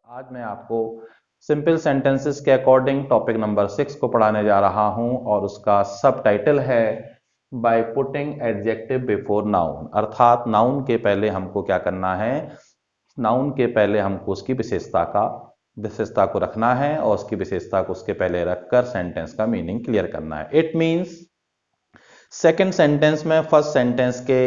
आज मैं आपको सिंपल सेंटेंसेस के अकॉर्डिंग टॉपिक नंबर 6 को पढ़ाने जा रहा हूं और उसका सब टाइटल है by putting adjective before noun. अर्थात नाउन के पहले हमको क्या करना है, नाउन के पहले हमको उसकी विशेषता को रखना है और उसकी विशेषता को उसके पहले रखकर सेंटेंस का मीनिंग क्लियर करना है। इट मीन्स सेकेंड सेंटेंस में फर्स्ट सेंटेंस के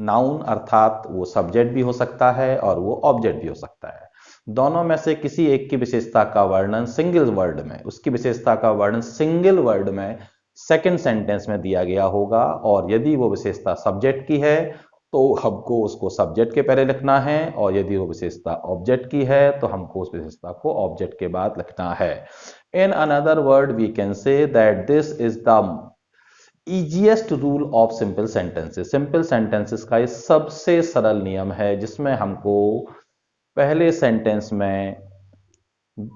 नाउन अर्थात वो सब्जेक्ट भी हो सकता है और वो ऑब्जेक्ट भी हो सकता है। दोनों में से किसी एक की विशेषता का वर्णन सिंगल वर्ड में, उसकी विशेषता का वर्णन सिंगल वर्ड में सेकेंड सेंटेंस में दिया गया होगा और यदि वो विशेषता सब्जेक्ट की है तो हमको उसको सब्जेक्ट के पहले लिखना है और यदि वो विशेषता ऑब्जेक्ट की है तो हमको उस विशेषता को ऑब्जेक्ट के बाद लिखना है। In another word we can say that this is the easiest rule of simple sentences. Simple sentences का ये सबसे सरल नियम है जिसमें हमको पहले सेंटेंस में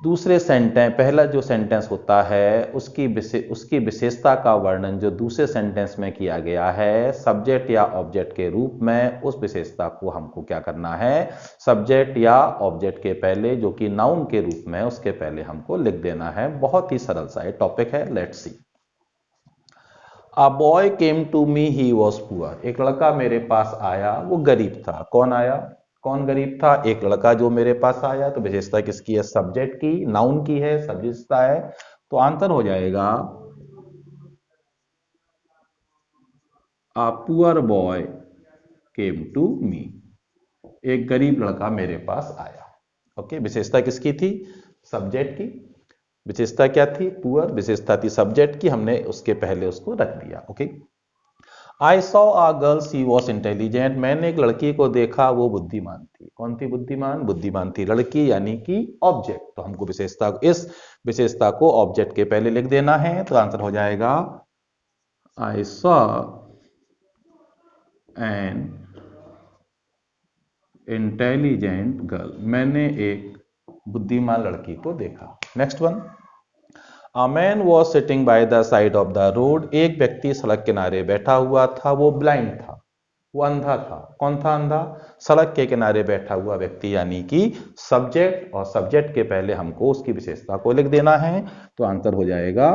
दूसरे सेंटेंस, पहला जो सेंटेंस होता है उसकी विशेषता का वर्णन जो दूसरे सेंटेंस में किया गया है सब्जेक्ट या ऑब्जेक्ट के रूप में, उस विशेषता को हमको क्या करना है, सब्जेक्ट या ऑब्जेक्ट के पहले जो कि नाउन के रूप में उसके पहले हमको लिख देना है। बहुत ही सरल सा टॉपिक है। Let's see. A boy came to me, he was poor. एक लड़का मेरे पास आया, वो गरीब था। कौन आया, कौन गरीब था? एक लड़का जो मेरे पास आया। तो विशेषता किसकी है? सब्जेक्ट की, नाउन की है, विशेषता है। तो आंसर हो जाएगा A poor boy came to me. एक गरीब लड़का मेरे पास आया। ओके, विशेषता किसकी थी? सब्जेक्ट की। विशेषता क्या थी? पुअर। विशेषता थी सब्जेक्ट की, हमने उसके पहले उसको रख दिया। Okay. I saw a girl she was intelligent. मैंने एक लड़की को देखा, वो बुद्धिमान थी। कौन थी बुद्धिमान? बुद्धिमान थी लड़की, यानी कि ऑब्जेक्ट। तो हमको इस विशेषता को ऑब्जेक्ट के पहले लिख देना है। तो आंसर हो जाएगा I saw an intelligent girl. मैंने एक बुद्धिमान लड़की को देखा। Next one. A man was sitting by the side of the road. एक व्यक्ति सड़क किनारे बैठा हुआ था, वो ब्लाइंड था, वो अंधा था। कौन था अंधा? सड़क के किनारे बैठा हुआ व्यक्ति, यानी कि सब्जेक्ट, और सब्जेक्ट के पहले हमको उसकी विशेषता को लिख देना है। तो आंसर हो जाएगा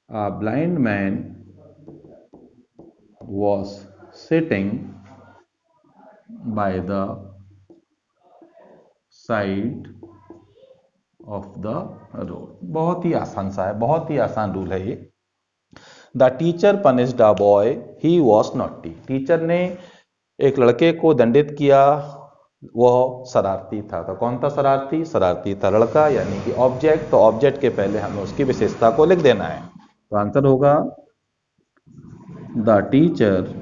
A blind man was sitting by the side of the road. बहुत ही आसान सा है, बहुत ही आसान रूल है ये। The teacher punished a boy, he was naughty. Teacher ने एक लड़के को दंडित किया, वह शरारती था। तो कौन था शरारती? शरारती था लड़का, यानी कि ऑब्जेक्ट। तो ऑब्जेक्ट के पहले हमें उसकी विशेषता को लिख देना है। तो आंसर होगा the teacher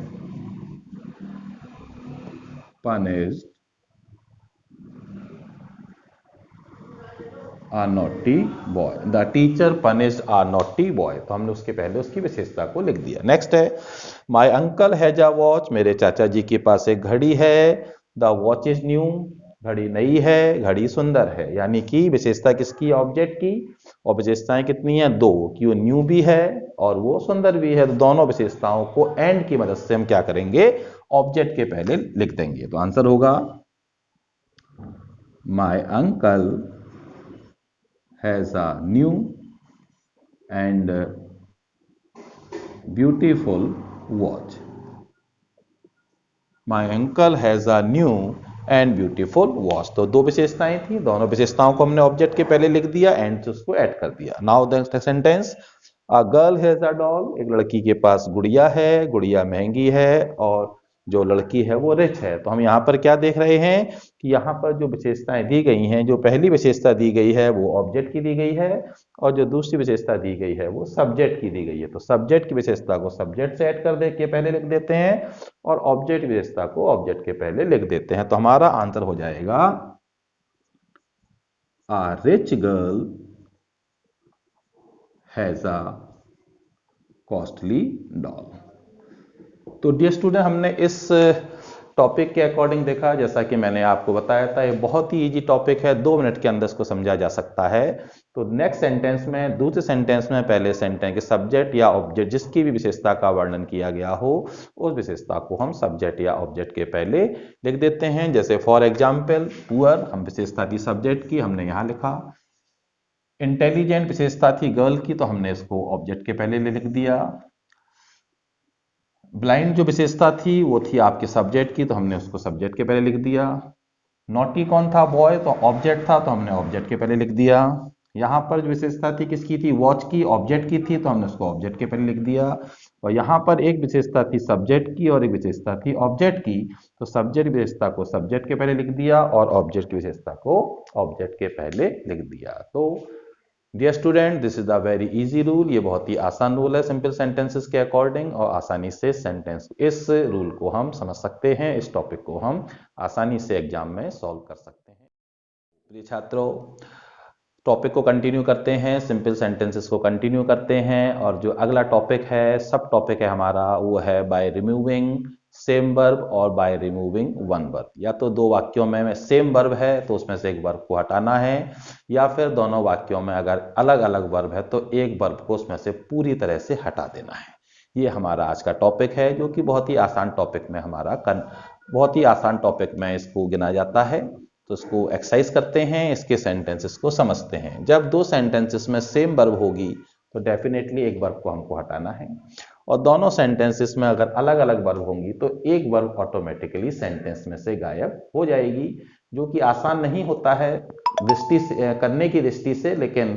punished a naughty boy. The teacher punished a naughty boy. तो हमने उसके पहले उसकी विशेषता को लिख दिया। नेक्स्ट है my uncle has a watch. मेरे चाचा जी के पास एक घड़ी है। The watch is new. घड़ी नई है, घड़ी सुंदर है। यानी कि विशेषता किसकी? ऑब्जेक्ट की। और विशेषताएं कितनी है? दो, कि वो न्यू भी है और वो सुंदर भी है। तो दोनों विशेषताओं को एंड की मदद से हम क्या करेंगे? ऑब्जेक्ट के पहले लिख देंगे। तो आंसर होगा my uncle has a new and beautiful watch. My uncle has a new and beautiful watch. तो दो विशेषताएं थी, दोनों विशेषताओं को हमने ऑब्जेक्ट के पहले लिख दिया, एंड से उसको ऐड कर दिया। Now the sentence. A girl has a doll. एक लड़की के पास गुड़िया है, गुड़िया महंगी है और जो लड़की है वो रिच है। तो हम यहाँ पर क्या देख रहे हैं कि यहाँ पर जो विशेषताएं दी गई हैं, जो पहली विशेषता दी गई है वो ऑब्जेक्ट की दी गई है और जो दूसरी विशेषता दी गई है वो सब्जेक्ट की दी गई है। तो सब्जेक्ट की विशेषता को सब्जेक्ट से ऐड कर दे के पहले लिख देते हैं और ऑब्जेक्ट विशेषता को ऑब्जेक्ट के पहले लिख देते हैं। तो हमारा आंसर हो जाएगा a rich girl has a costly doll. तो डियर स्टूडेंट, हमने इस टॉपिक के अकॉर्डिंग देखा, जैसा कि मैंने आपको बताया था, ये बहुत ही इजी टॉपिक है, 2 मिनट के अंदर इसको समझा जा सकता है। तो नेक्स्ट सेंटेंस में, दूसरे सेंटेंस में पहले सेंटेंस के सब्जेक्ट या ऑब्जेक्ट जिसकी भी विशेषता का वर्णन किया गया हो, उस विशेषता को हम सब्जेक्ट या ऑब्जेक्ट के पहले लिख देते हैं। जैसे फॉर एग्जाम्पल पुअर, हम विशेषता थी सब्जेक्ट की, हमने यहाँ लिखा। इंटेलिजेंट विशेषता थी गर्ल की, तो हमने इसको ऑब्जेक्ट के पहले लिख दिया। ब्लाइंड जो विशेषता थी वो थी आपके सब्जेक्ट की, तो हमने उसको सब्जेक्ट के पहले लिख दिया। नॉटी कौन था, बॉय, तो ऑब्जेक्ट था, तो हमने ऑब्जेक्ट के पहले लिख दिया। यहाँ पर जो विशेषता थी किसकी थी, वॉच की, ऑब्जेक्ट की थी, तो हमने उसको ऑब्जेक्ट के पहले लिख दिया। और यहाँ पर एक विशेषता थी सब्जेक्ट की और एक विशेषता थी ऑब्जेक्ट की, तो सब्जेक्ट विशेषता को सब्जेक्ट के पहले लिख दिया और ऑब्जेक्ट की विशेषता को ऑब्जेक्ट के पहले लिख दिया। तो dear student, this is the very easy rule. ये बहुत ही आसान रूल है सिंपल सेंटेंसेस के अकॉर्डिंग, और आसानी से सेंटेंस, इस रूल को हम समझ सकते हैं, इस टॉपिक को हम आसानी से एग्जाम में सॉल्व कर सकते हैं। प्रिय छात्रों, टॉपिक को कंटिन्यू करते हैं, सिंपल सेंटेंसेस को कंटिन्यू करते हैं, और जो अगला टॉपिक है, सब टॉपिक है हमारा, वो है बाय रिमूविंग सेम वर्ब और बाय रिमूविंग वन वर्ब। या तो 2 वाक्यों में सेम वर्ब है तो उसमें से एक वर्ब को हटाना है, या फिर दोनों वाक्यों में अगर अलग अलग वर्ब है तो एक वर्ब को उसमें से पूरी तरह से हटा देना है। ये हमारा आज का टॉपिक है, जो कि बहुत ही आसान टॉपिक में हमारा बहुत ही आसान टॉपिक में इसको गिना जाता है। तो इसको एक्सरसाइज करते हैं, इसके सेंटेंसेस को समझते हैं। जब 2 सेंटेंसेस में सेम वर्ब होगी तो डेफिनेटली एक वर्ब को हमको हटाना है, और दोनों सेंटेंसेस में अगर अलग अलग वर्ब होंगी तो एक वर्ब ऑटोमेटिकली सेंटेंस में से गायब हो जाएगी, जो कि आसान नहीं होता है दृष्टि से, करने की दृष्टि से, लेकिन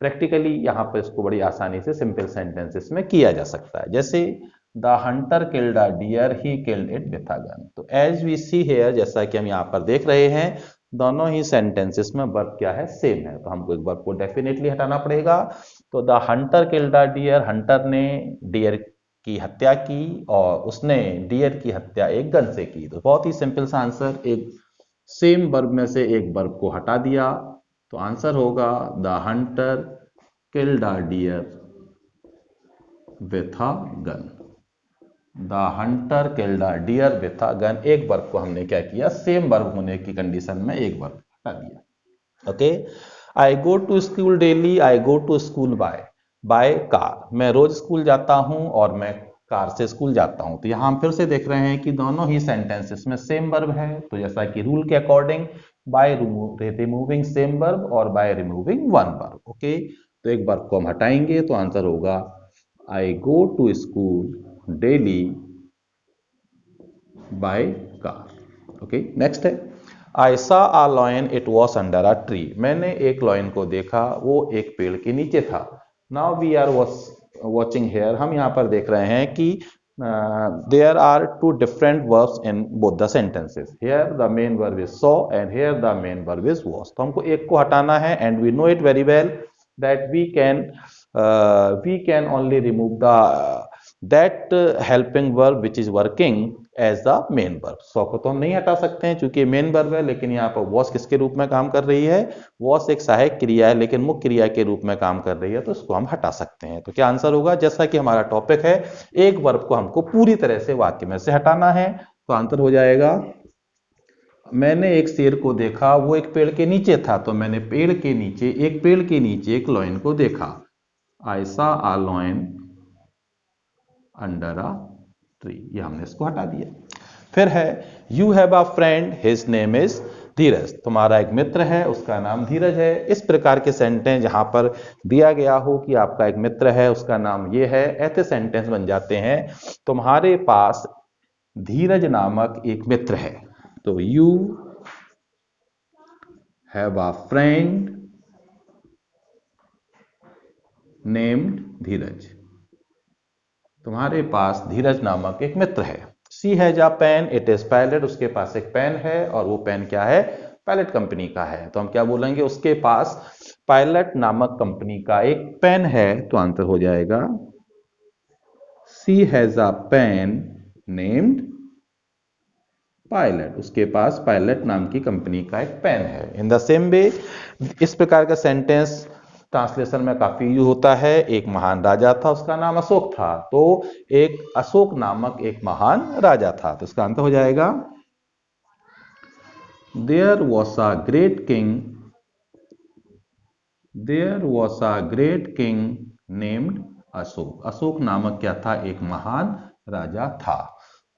प्रैक्टिकली यहाँ पर इसको बड़ी आसानी से सिंपल सेंटेंसेस में किया जा सकता है। जैसे the hunter killed a deer, he killed it with a gun. तो एज वी सी हेयर, जैसा कि हम यहाँ पर देख रहे हैं, दोनों ही सेंटेंसेस में वर्ब क्या है, सेम है, तो हमको एक वर्ब को डेफिनेटली हटाना पड़ेगा। तो the hunter killed a deer, hunter ने डियर की हत्या की और उसने डियर की हत्या एक गन से की। तो बहुत ही सिंपल सा आंसर, एक सेम वर्ब में से एक वर्ब को हटा दिया, तो आंसर होगा the hunter killed a deer with a gun. The hunter killed a deer with a gun, एक वर्ब को हमने क्या किया, सेम वर्ब होने की कंडीशन में एक वर्ब हटा दिया। Okay, I go to school daily, I go to school by car. मैं रोज स्कूल जाता हूं और मैं कार से स्कूल जाता हूं। तो यहां हम फिर से देख रहे हैं कि दोनों ही सेंटेंसेस में सेम वर्ब है, तो जैसा कि रूल के according by removing same verb और by removing one verb. Okay, तो एक वर्ब को हम हटाएंगे, तो आंसर होगा I go to school daily by car. Okay, next है I saw a lion, it was under a tree. मैंने एक लॉयन को देखा, वो एक पेड़ के नीचे था। Now we are watching here, हम यहाँ पर देख रहे हैं कि there are 2 different verbs in both the sentences. Here the main verb is saw and here the main verb is was. तो हमको एक को हटाना है, and we know it very well that we can only remove that helping verb which is working as the main verb. So को तो हम नहीं हटा सकते हैं क्योंकि मेन वर्ब है, लेकिन यहाँ पर वॉस किसके रूप में काम कर रही है, वॉस एक सहायक क्रिया है लेकिन मुख्य क्रिया के रूप में काम कर रही है, तो इसको हम हटा सकते हैं। तो क्या आंसर होगा, जैसा कि हमारा टॉपिक है, एक वर्ब को हमको पूरी तरह से वाक्य में से हटाना है, तो आंसर हो जाएगा मैंने एक शेर को देखा, वो एक पेड़ के नीचे था। तो मैंने पेड़ के नीचे एक लॉयन को देखा। I saw a lion under a tree, ये हमने इसको हटा दिया। फिर है you have a friend, his name is Dheeraj. तुम्हारा एक मित्र है, उसका नाम धीरज है। इस प्रकार के सेंटेंस जहां पर दिया गया हो कि आपका एक मित्र है, उसका नाम ये है, ऐसे सेंटेंस बन जाते हैं तुम्हारे पास धीरज नामक एक मित्र है। तो you have a friend named Dheeraj, तुम्हारे पास धीरज नामक एक मित्र है। She has a pen, it is Pilot, उसके पास एक पेन है और वो पेन क्या है, पायलट कंपनी का है। तो हम क्या बोलेंगे, उसके पास पायलट नामक कंपनी का एक पेन है। तो आंसर हो जाएगा she has a pen named Pilot, उसके पास पायलट नाम की कंपनी का एक पेन है। इन द सेम वे, इस प्रकार का सेंटेंस ट्रांसलेशन में काफी यूज होता है। एक महान राजा था, उसका नाम अशोक था, तो एक अशोक नामक एक महान राजा था। तो इसका आंसर हो जाएगा there was a great king, there was a great king named Ashok. Ashok नामक क्या था, एक महान राजा था।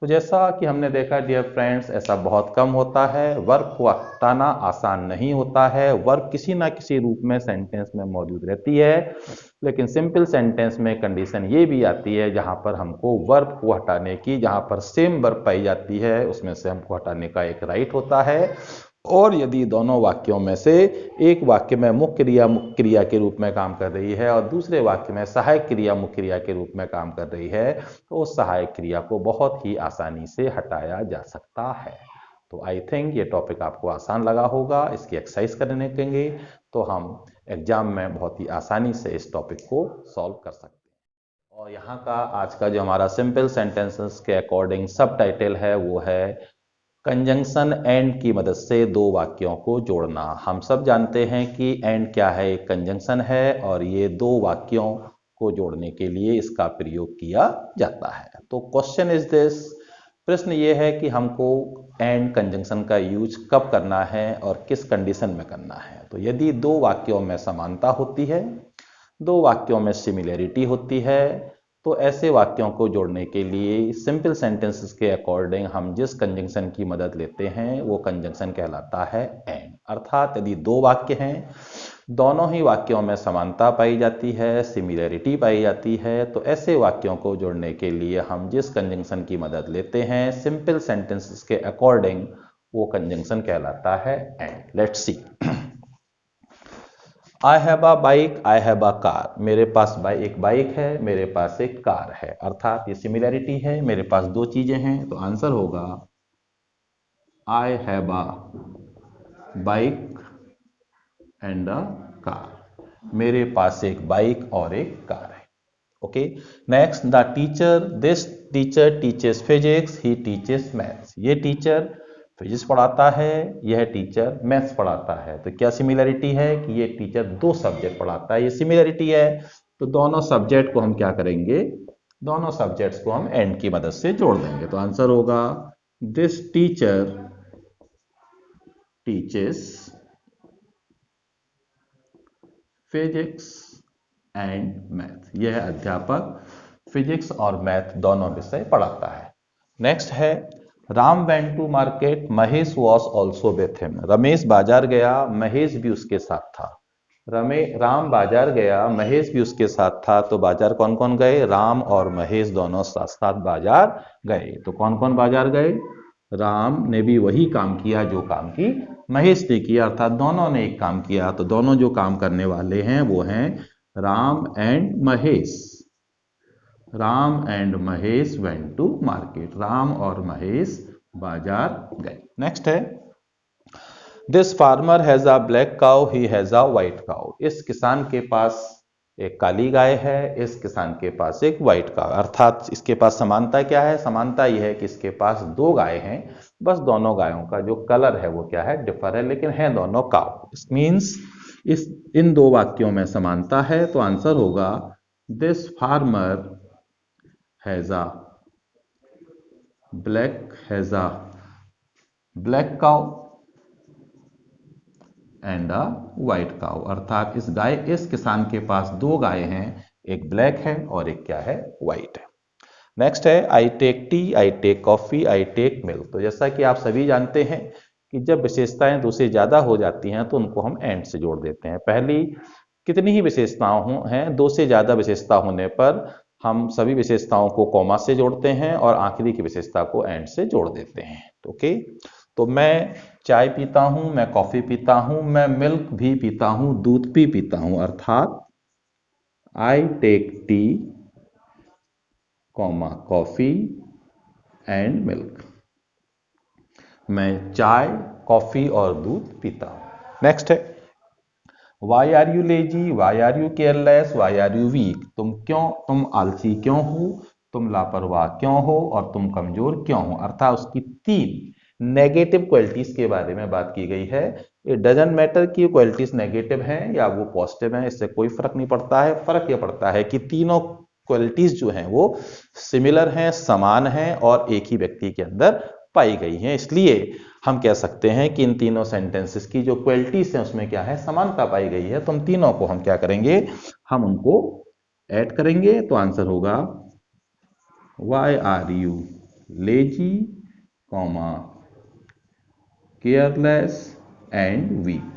तो जैसा कि हमने देखा डियर फ्रेंड्स, ऐसा बहुत कम होता है, वर्ब को हटाना आसान नहीं होता है। वर्ब किसी ना किसी रूप में सेंटेंस में मौजूद रहती है, लेकिन सिंपल सेंटेंस में कंडीशन ये भी आती है जहां पर हमको वर्ब को हटाने की, जहां पर सेम वर्ब पाई जाती है उसमें से हमको हटाने का एक राइट होता है। और यदि दोनों वाक्यों में से एक वाक्य में मुख्य क्रिया के रूप में काम कर रही है और दूसरे वाक्य में सहायक क्रिया मुख्य क्रिया के रूप में काम कर रही है, तो उस सहायक क्रिया को बहुत ही आसानी से हटाया जा सकता है। तो आई थिंक ये टॉपिक आपको आसान लगा होगा। इसकी एक्सरसाइज करने देंगे तो हम एग्जाम में बहुत ही आसानी से इस टॉपिक को सॉल्व कर सकते हैं। और यहाँ का आज का जो हमारा सिंपल सेंटेंसेस के अकॉर्डिंग सब टाइटल है वो है कंजंक्शन एंड की मदद से दो वाक्यों को जोड़ना। हम सब जानते हैं कि एंड क्या है, एक कंजंक्शन है और ये दो वाक्यों को जोड़ने के लिए इसका प्रयोग किया जाता है। तो क्वेश्चन इज दिस, प्रश्न ये है कि हमको एंड कंजंक्शन का यूज कब करना है और किस कंडीशन में करना है। तो यदि दो वाक्यों में समानता होती है, दो वाक्यों में सिमिलैरिटी होती है, तो ऐसे वाक्यों को जोड़ने के लिए सिंपल सेंटेंसेस के अकॉर्डिंग हम जिस कंजंक्शन की मदद लेते हैं वो कंजंक्शन कहलाता है एंड। अर्थात यदि दो वाक्य हैं, दोनों ही वाक्यों में समानता पाई जाती है, सिमिलैरिटी पाई जाती है, तो ऐसे वाक्यों को जोड़ने के लिए हम जिस कंजंक्शन की मदद लेते हैं सिंपल सेंटेंसेस के अकॉर्डिंग वो कंजंक्शन कहलाता है and. Let's see, I have a bike, I have a car. मेरे पास एक बाइक है, मेरे पास एक कार है। अर्थात ये सिमिलैरिटी है, मेरे पास दो चीजें हैं, तो आंसर होगा I have a bike and a car. मेरे पास एक बाइक और एक कार है। Okay, next, the teacher, this teacher teaches physics, he teaches maths. ये टीचर फिजिक्स पढ़ाता है, यह टीचर मैथ्स पढ़ाता है। तो क्या सिमिलरिटी है कि ये टीचर दो सब्जेक्ट पढ़ाता है, ये सिमिलरिटी है। तो दोनों सब्जेक्ट को हम क्या करेंगे, दोनों सब्जेक्ट्स को हम एंड की मदद से जोड़ देंगे। तो आंसर होगा this teacher teaches physics and math. यह अध्यापक फिजिक्स और मैथ दोनों विषय पढ़ाता है। नेक्स्ट है, Ram went to market, Mahesh was also with him. Ramesh बाजार गया, महेश भी उसके साथ था। राम बाजार गया, महेश भी उसके साथ था। तो बाजार कौन कौन गए, राम और महेश दोनों साथ साथ बाजार गए। तो कौन कौन बाजार गए, राम ने भी वही काम किया जो काम की महेश ने किया, अर्थात दोनों ने एक काम किया। तो दोनों जो काम करने वाले हैं वो हैं Ram and Mahesh. Ram and Mahesh went to market. Ram और महेश बाजार गए। नेक्स्ट है, this farmer has a black cow, he has a white cow. इस किसान के पास एक काली गाय है, इस किसान के पास एक व्हाइट काउ। अर्थात इसके पास समानता क्या है, समानता यह है कि इसके पास दो गाय हैं, बस दोनों गायों का जो कलर है वो क्या है, डिफर है, लेकिन है दोनों काउ। इट मीन्स इन दो वाक्यों में समानता है। तो आंसर होगा this farmer has a black cow and a white cow. अर्थात इस किसान के पास दो गाय हैं, एक ब्लैक है और एक क्या है, व्हाइट है। नेक्स्ट है, I take tea, I take coffee, I take milk. तो जैसा कि आप सभी जानते हैं कि जब विशेषताएं दो से ज्यादा हो जाती हैं तो उनको हम एंड से जोड़ देते हैं। पहली कितनी ही विशेषताएं हैं, दो से ज्यादा विशेषता होने पर हम सभी विशेषताओं को कॉमा से जोड़ते हैं और आखिरी की विशेषता को एंड से जोड़ देते हैं। ओके, तो मैं चाय पीता हूं, मैं कॉफी पीता हूं, मैं मिल्क भी पीता हूं, दूध भी पीता हूं। अर्थात I take tea comma coffee and milk. मैं चाय, कॉफी और दूध पीता हूं। नेक्स्ट है, why are you lazy, why are you careless, why are you weak. तुम आलसी क्यों हो, तुम लापरवाह क्यों हो और तुम कमजोर क्यों हो। अर्थात उसकी तीन नेगेटिव क्वालिटीज के बारे में बात की गई है। इट डजंट मैटर कि क्वालिटीज नेगेटिव हैं या वो पॉजिटिव हैं, इससे कोई फर्क नहीं पड़ता है। फर्क ये पड़ता है कि तीनों क्वालिटीज जो हैं वो सिमिलर हैं, समान हैं और एक ही व्यक्ति के अंदर पाई गई हैं। इसलिए हम कह सकते हैं कि इन तीनों सेंटेंसेस की जो क्वालिटीज हैं उसमें क्या है, समानता पाई गई है। तो हम तीनों को हम क्या करेंगे, हम उनको ऐड करेंगे। तो आंसर होगा why are you lazy, comma careless and weak.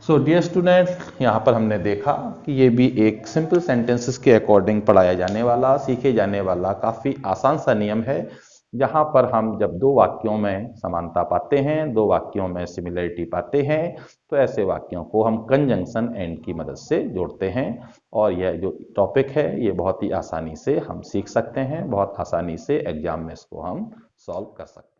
So dear student, यहाँ पर हमने देखा कि ये भी एक सिंपल सेंटेंसेस के अकॉर्डिंग पढ़ाया जाने वाला, सीखे जाने वाला काफ़ी आसान सा नियम है, जहाँ पर हम जब दो वाक्यों में समानता पाते हैं, दो वाक्यों में सिमिलरिटी पाते हैं, तो ऐसे वाक्यों को हम कंजंक्शन एंड की मदद से जोड़ते हैं। और यह जो टॉपिक है ये बहुत ही आसानी से हम सीख सकते हैं, बहुत आसानी से एग्जाम में इसको हम सॉल्व कर सकते हैं।